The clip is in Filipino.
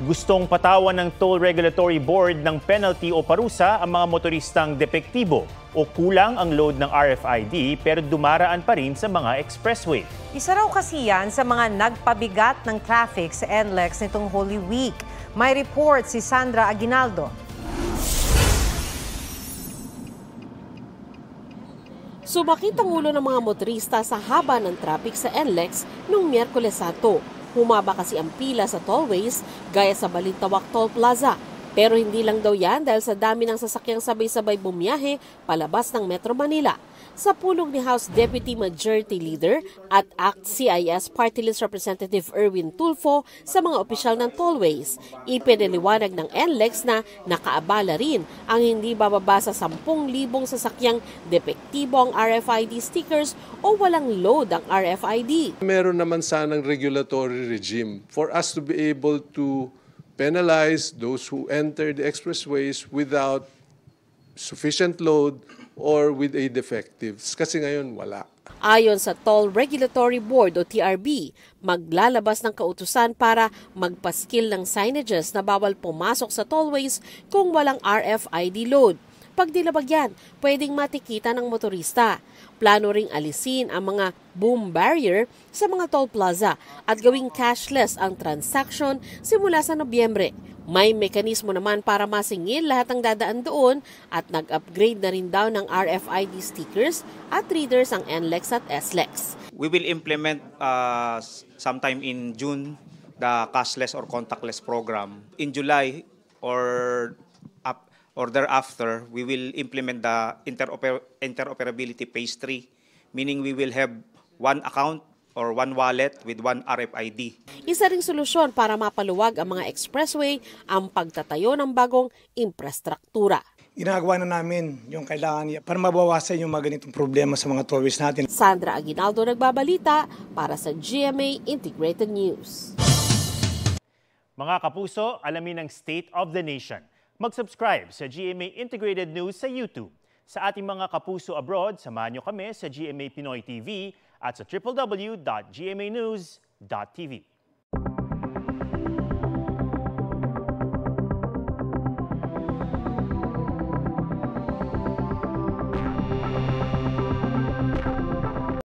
Gustong patawan ng Toll Regulatory Board ng penalty o parusa ang mga motoristang depektibo o kulang ang load ng RFID pero dumaraan pa rin sa mga expressway. Isa raw kasi yan sa mga nagpabigat ng traffic sa NLEX nitong Holy Week. May report si Sandra Aguinaldo. Sumakit ang ulo ng mga motorista sa haba ng traffic sa NLEX noong Miyerkules Santo. Humaba kasi ang pila sa tollways gaya sa Balintawak Toll Plaza. Pero hindi lang daw yan dahil sa dami ng sasakyang sabay-sabay bumiyahe palabas ng Metro Manila. Sa pulong ni House Deputy Majority Leader at ACT-CIS Party List Representative Erwin Tulfo sa mga opisyal ng tollways, ipinaliwanag ng NLEX na nakaabala rin ang hindi bababa sa 10,000 sasakyang depektibo ang RFID stickers o walang load ang RFID. Meron naman sanang regulatory regime for us to be able to penalize those who enter the expressways without sufficient load or with a defective. Kasi ngayon wala. Ayon sa Toll Regulatory Board o TRB, maglalabas ng kautusan para magpaskil ng signages na bawal pumasok sa tollways kung walang RFID load. Pag dilabag yan, pwedeng matikita ng motorista. Plano ring alisin ang mga boom barrier sa mga toll plaza at gawing cashless ang transaction simula sa Nobyembre. May mekanismo naman para masingil lahat ng dadaan doon at nag-upgrade na rin daw ng RFID stickers at readers ang NLEX at SLEX. We will implement sometime in June the cashless or contactless program. In July or thereafter, we will implement the interoperability phase 3, meaning we will have one account or one wallet with one RFID. Isa ring solusyon para mapaluwag ang mga expressway ang pagtatayo ng bagong infrastruktura. Ginagawa na namin yung kailangan para mabawasan yung mga ganitong problema sa mga tollways natin. Sandra Aguinaldo nagbabalita para sa GMA Integrated News. Mga kapuso, alamin ang State of the Nation. Mag-subscribe sa GMA Integrated News sa YouTube. Sa ating mga kapuso abroad, samahan nyo kami sa GMA Pinoy TV at sa www.gmanews.tv.